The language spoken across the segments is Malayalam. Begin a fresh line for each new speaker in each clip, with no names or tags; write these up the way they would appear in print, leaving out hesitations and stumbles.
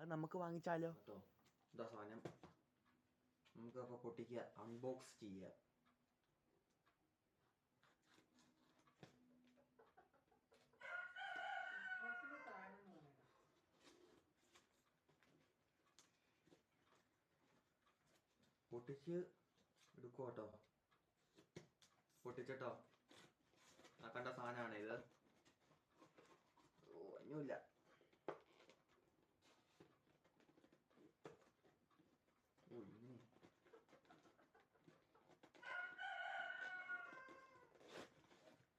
അത് നമുക്ക് വാങ്ങിച്ചാലോ
കേട്ടോ? ഇതാ സാധനം. നമുക്ക് അപ്പോൾ പൊട്ടിക്കുക, അൺബോക്സ് ചെയ്യുക. പൊട്ടിച്ച് എടുക്കുക കേട്ടോ. പൊട്ടിച്ചിട്ടോ. ആ കണ്ട സാധനമാണ് ഇത്. ഒന്നുമില്ല.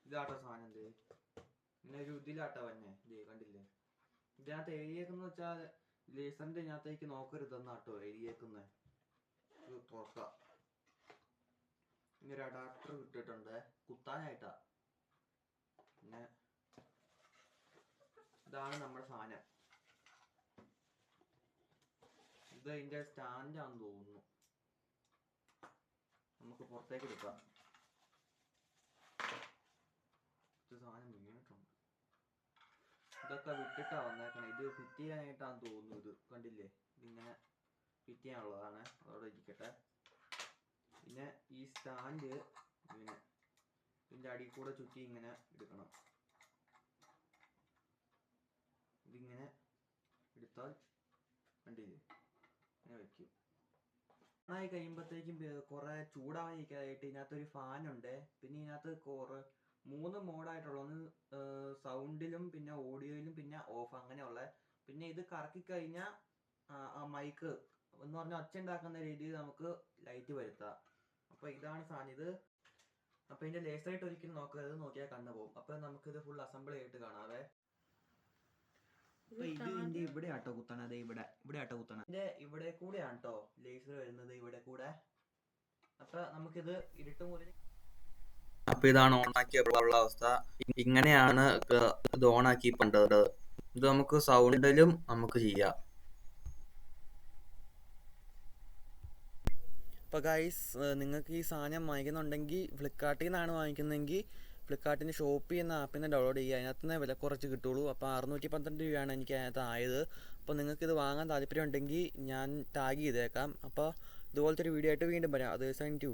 ഇതാട്ടോ സാധനം. എന്തേ ഇങ്ങനെ ഒരു ഇതിലാട്ടോ വന്നെ. ഇതേ കണ്ടില്ലേ? ഇതിനകത്ത് എഴുതിയേക്കുന്ന വെച്ചാൽ ലേസറിന്റെ ഇതിനകത്തേക്ക് നോക്കരുതെന്നാട്ടോ എഴുതിയേക്കുന്നത്. ഇത് തുറക്കാം. ഇങ്ങനെ ഒരു അഡാപ്റ്റർ കിട്ടിയിട്ടുണ്ട് കുത്താനായിട്ടാ. പിന്നെ ഇതാണ് നമ്മുടെ സാധനം. ഇത് അതിന്റെ സ്റ്റാൻഡാന്ന് തോന്നുന്നു. നമുക്ക് പുറത്തേക്ക് എടുക്കാം. സാധനം വീണിട്ടുണ്ട്. ഇതൊക്കെ വിട്ടിട്ടാ വന്നേക്കണേ. ഇത് ഫിറ്റ് ചെയ്യാനായിട്ടാന്ന് തോന്നുന്നു. ഇത് കണ്ടില്ലേ? ഇതിങ്ങനെ ഫിറ്റ് ചെയ്യാനുള്ളതാണ്. അതോടെ ഇരിക്കട്ടെ. പിന്നെ ഈ സ്റ്റാൻഡ് ഇങ്ങനെ ഇതിൻ്റെ അടിയിൽ കൂടെ ചുറ്റി ഇങ്ങനെ എടുക്കണം. ഇതിങ്ങനെ എടുത്താൽ കണ്ടില്ലേ ഇങ്ങനെ വയ്ക്കും. ഓണായി കഴിയുമ്പോഴത്തേക്കും കുറെ ചൂടാവാനിരിക്കാനായിട്ട് ഇതിനകത്തൊരു ഫാനുണ്ട്. പിന്നെ ഇതിനകത്ത് 3 മോഡായിട്ടുള്ള, ഒന്ന് സൗണ്ടിലും പിന്നെ ഓഡിയോയിലും പിന്നെ ഓഫ് അങ്ങനെയുള്ള. പിന്നെ ഇത് കറക്കി കഴിഞ്ഞാൽ മൈക്ക് എന്ന് പറഞ്ഞാൽ ഒച്ച ഉണ്ടാക്കുന്ന രീതിയിൽ നമുക്ക് ലൈറ്റ് വരുത്താം. അപ്പോൾ ഇതാണ് സാധനം. ഇത് അപ്പോൾ ഇതിൻ്റെ ലേസറായിട്ട് ഒരിക്കലും നോക്കരുത്, നോക്കിയാൽ കണ്ണു പോകും. അപ്പോൾ നമുക്കിത് ഫുൾ അസംബിൾ ചെയ്തിട്ട് കാണാവേ. അപ്പോൾ ഇത് ഇതിൻ്റെ ഇവിടെ ആട്ടോ കുത്തണം. അതെ ഇവിടെ ആട്ടോ കുത്തണം. ഇതിൻ്റെ ഇവിടെ കൂടെയാണ് കേട്ടോ ലേസർ വരുന്നത്, ഇവിടെ കൂടെ. അപ്പോൾ നമുക്കിത് ഇരുട്ട് മുതൽ. അപ്പോൾ ഇതാണ് ഓണാക്കിയപ്പോഴുള്ള അവസ്ഥ. ഇങ്ങനെയാണ് ഇത് ഓണാക്കി പണ്ടത്. ഇത് നമുക്ക് സൗണ്ടിലും നമുക്ക് ചെയ്യാം. അപ്പോൾ ഗൈസ്, നിങ്ങൾക്ക് ഈ സാധനം വാങ്ങിക്കുന്നുണ്ടെങ്കിൽ ഫ്ലിപ്കാർട്ടിൽ നിന്നാണ് വാങ്ങിക്കുന്നതെങ്കിൽ ഫ്ലിപ്കാർട്ടിൻ്റെ ഷോപ്പിൽ എന്ന ആപ്പിൽ നിന്ന് ഡൗൺലോഡ് ചെയ്യുക. അതിനകത്ത് നിന്ന് വില കുറച്ച് കിട്ടുള്ളൂ. അപ്പോൾ 612 രൂപയാണ് എനിക്ക് അതിനകത്ത് ആയത്. അപ്പോൾ നിങ്ങൾക്കിത് വാങ്ങാൻ താല്പര്യം ഉണ്ടെങ്കിൽ ഞാൻ ടാഗ് ചെയ്തേക്കാം. അപ്പോൾ ഇതുപോലത്തെ ഒരു വീഡിയോ ആയിട്ട് വീണ്ടും വരാം. അത് താങ്ക് യു.